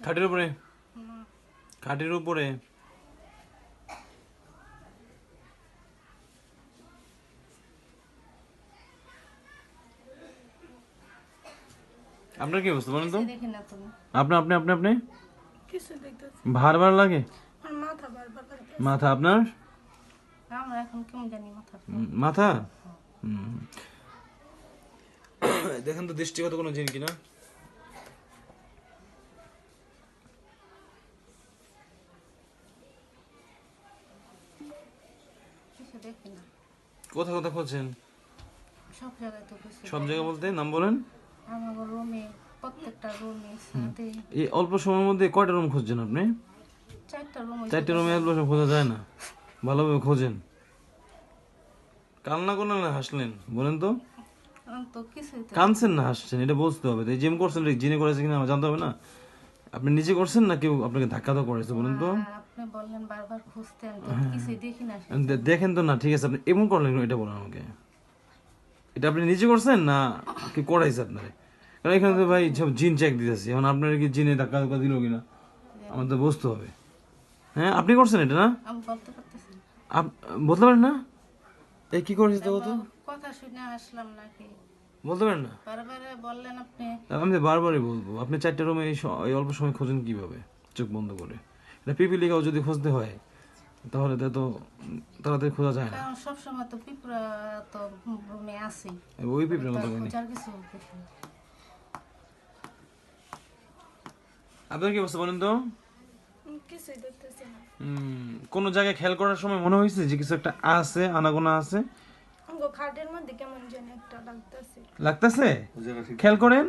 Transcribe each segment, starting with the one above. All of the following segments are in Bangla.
খাটের উপরে, খাটের উপরে। আপনার কি অবস্থা বলেন তো? আপনি আপনি আপনি আপনি ভার ভার লাগে, মাথা আপনার মাথা। দেখেন তো দৃষ্টিগত কোনো জিন কিনা। কোথা কোথা খুঁজছেন? সব জায়গায় তো খুঁজছি। সব জায়গা বলতে নাম বলেন। আমার রুমে, প্রত্যেকটা রুমে, এই অল্প সময়ের মধ্যে কয়টা রুম খুঁজছেন আপনি? 4টা রুম। 4টে রুমে অল্প সময় খোঁজা যায় না, ভালোভাবে খোঁজেন। কান্না করলেন না হাসলেন বলেন তো? তো কিছুই তো কানছেন না হাসছেন, এটা বুঝতে হবে। তো এই জিম করছেন এটা জিনে করেছে কিনা আমার জানতে হবে না? আপনি নিজে করছেন না কেউ আপনাকে ধাক্কা তো করেছে বলেন তো? আপনি বললেন বারবার খুঁজতে, আমি তো কিছুই দেখি না। দেখেন তো না, ঠিক আছে আপনি এমন করলেন এটা বলেন আমাকে। এটা আপনি নিজে করছেন না কি করাইছে আপনারে? কারণ এখানে তো ভাই সব জিন চেক দিতেছি, এখন আপনার কি জিনে ধাক্কা ধাক্কা দিল কিনা আমার তো বুঝতে হবে। হ্যাঁ আপনি করছেন এটা না? আমি বলতে পারতেছি না। বলতে পারেন না? এই কি করেছে তো? কথা শুনে আসলাম নাকি? বলতে পারেন না? বারবার বললেন আপনি। আমি তো বারবারই বলবো, আপনি 4টে রুমে এই অল্প সময় খোঁজেন কিভাবে চোখ বন্ধ করে? এটা পিপিলিকাও যদি খুঁজতে হয় তাহলে তো এত তাড়াতাড়ি খোঁজা যায় না। কারণ সবসময় তো পিঁপড়া তো রুমে আছে, ওই পিঁপড়ার কথা বলি। খোঁজার কিছু দেখি না। আপনার কি অবস্থা বলেন তো? কিছুই দেখতেছি না। কোন জায়গায় খেয়াল করার সময় মনে হয়েছে যে কিছু একটা আছে, আনাগোনা আছে? খাটের মধ্যে কেমন যেন একটা লাগতেছে? খেয়াল করেন,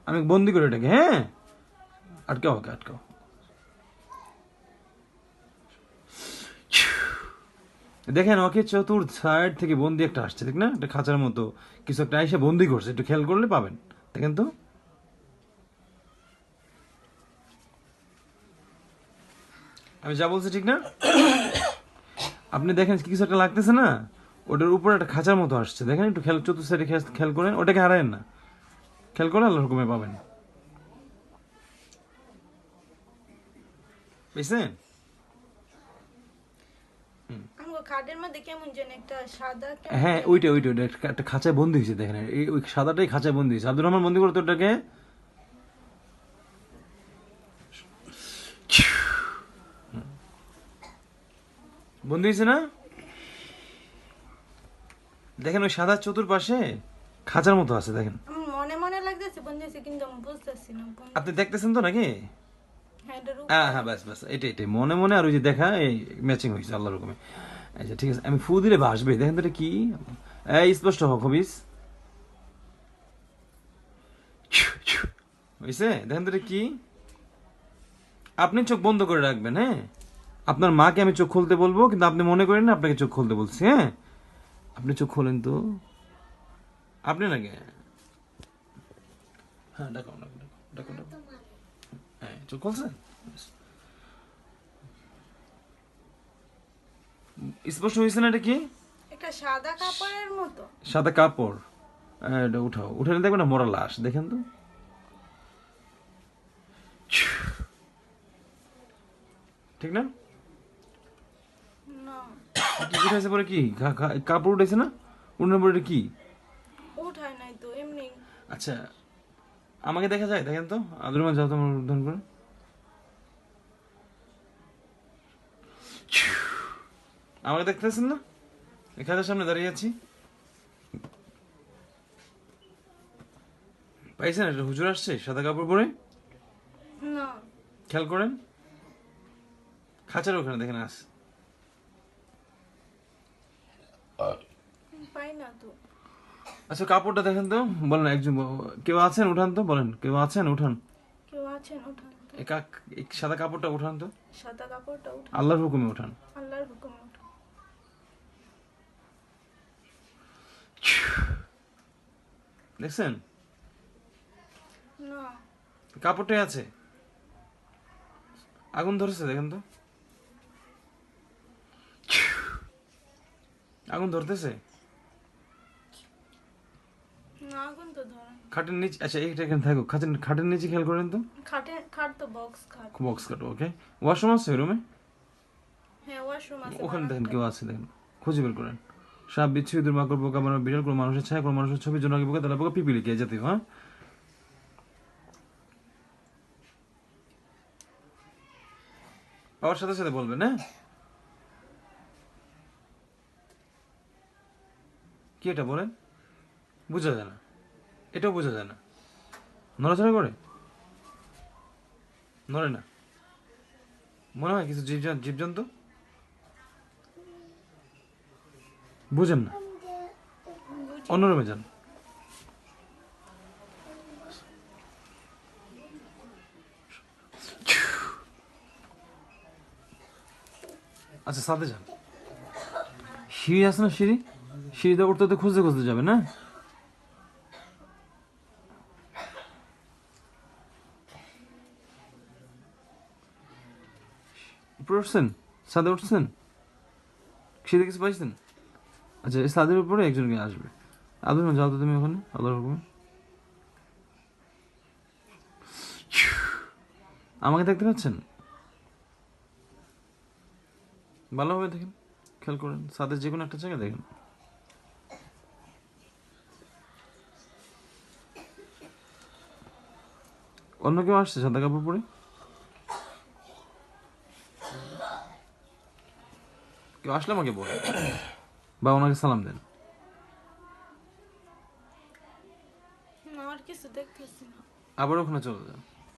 আমি বন্দি করে এটাকে। হ্যাঁ আটকাও, ওকে আটকাও। দেখেন ওকে চতুর্থ সাইড থেকে বন্দি একটা আসছে, ঠিক না? একটা খাঁচার মতো কিছু একটা এসে বন্দি করছে, একটু খেয়াল করলে পাবেন। দেখেন তো, আমি যা বলছি ঠিক না? আপনি দেখেন কিছু একটা লাগতেছে না, ওটার উপরে একটা খাঁচার মতো আসছে, দেখেন একটু খেয়াল, চতুর্থ সাইডে খেয়াল করেন, ওটাকে হারায়েন না, খেয়াল করে আল্লাহর হুকুমে পাবেন। বুঝছেন? খাটের মধ্যে কেমন যেন একটা সাদা। হ্যাঁ ওইটা ওইটা ওইটা একটা খাঁচায় বন্দি হয়েছে, দেখেন এই ওই সাদাটাই খাঁচায় বন্দি হয়েছে। আব্দুর রহমান বন্দি করতো ওটাকে। বন্দি হয়েছে না? দেখেন ওই সাদা চতুর্পাশে খাঁচার মতো আছে, দেখেন। মনে মনে লাগতেছে বন্ধুছে, কিন্তু আমি বুঝতেছি না। আপনি দেখতেছেন তো নাকি? হ্যাঁ, হ্যাঁ বাস বাস, এটাই এটাই মনে মনে আর ওই যে দেখা এই ম্যাচিং হয়েছে আল্লাহর হুকুমে। আচ্ছা ঠিক আছে, আমি ফু দিলে ভাসবে, দেখেন তো এটা কি। এই স্পষ্ট হোক হবিস হয়েছে, দেখেন তো এটা কি। আপনি চোখ বন্ধ করে রাখবেন। হ্যাঁ আপনার মাকে আমি চোখ খুলতে বলবো, কিন্তু আপনি মনে করেন না আপনাকে চোখ খুলতে বলছি। হ্যাঁ আপনি চোখ খোলেন তো, আপনি নাকি? হ্যাঁ ডাকো ডাকো ডাকো ডাকো ডাকো। হ্যাঁ চোখ খুলছেন? স্পষ্ট হয়েছে না? এটা কি? একটা সাদা কাপড়ের মতো। সাদা কাপড়। এটা উঠাও, উঠালে দেখবেন না মরা লাশ, দেখেন তো। ঠিক না? কি উঠেছে পরে কি কাপড় উঠেছে না? উঠানোর পরে কি উঠায় নাই তো, এমনি। আচ্ছা আমাকে দেখা যায়, দেখেন তো। আব্দুর রহমান যাও তোমার উদ্ধার করে। আমাকে দেখতেছেন না? এখানের সামনে দাঁড়িয়ে আছি, পাইছেন? একটা হুজুর আসছে সাদা কাপড় পরে, না খেয়াল করেন খাঁচার ওখানে দেখেন আস। পাই না তো। আচ্ছা কাপড়টা দেখেন তো, বলেন একজন কেউ আছেন উঠান তো, বলেন কেউ আছেন উঠান। কেউ আছেন, উঠান তো। এই সাদা কাপড়টা উঠান তো, সাদা কাপড়টা উঠান। আল্লাহর হুকুমে উঠান। আল্লাহর হুকুমে উঠান। দেখছেন না কাপড়টাই আছে, আগুন ধরেছে দেখেন তো, আগুন ধরতেছে। না না আগুন তো ধরেন। খাটের নিচে, আচ্ছা এইটা এখানে থাকো, খাটের নিচে খেয়াল করেন তো, খাট তো বক্স খাট। বক্স কাটো, ওকে। ওয়াশরুম আছে রুমে? হ্যাঁ ওয়াশরুম আছে। ওখানে দেখেন কেউ আছে, দেখেন খুঁজে বের করেন। সাপ, বিচ্ছু, ইঁদুর, মাকড়, পোকা, মানব, বিড়াল, কোনো মানুষের ছায়া, কোনো মানুষের ছবি, জোনাকি পোকা, তেলা পোকা, পিপিলিকা, এই জাতীয়, হ্যাঁ? পাওয়ার সাথে সাথে বলবেন, হ্যাঁ? কি এটা বলেন? বোঝা যায় না, এটাও বোঝা যায় না। নড়াচড়া করে? নড়ে না? মনে হয় কিছু জীবজন্তু? বুঝেন না? অন্য রুমে যান। আচ্ছা সাথে যান। সিঁড়ি আছে না, সিঁড়িতে উঠতে উঠতে খুঁজতে খুঁজতে যাবে না? উপরে উঠছেন? ছাদে উঠছেন? সিঁড়ি কিছু পাইছেন? আচ্ছা এই ছাদের উপরে একজনকে আসবে। আদর যাও তো তুমি ওখানে, আদর রকমের। আমাকে দেখতে পাচ্ছেন? ভালোভাবে দেখেন, খেয়াল করেন, ছাদের যে কোনো একটা জায়গায় দেখেন। অন্য কেউ আসছে সাদা কাপড় পরে? কেউ আসলে আমাকে বলেন বা ওনাকে সালাম দেন। আর কিছু দেখতেছি না। আবার ওখানে চলে যান।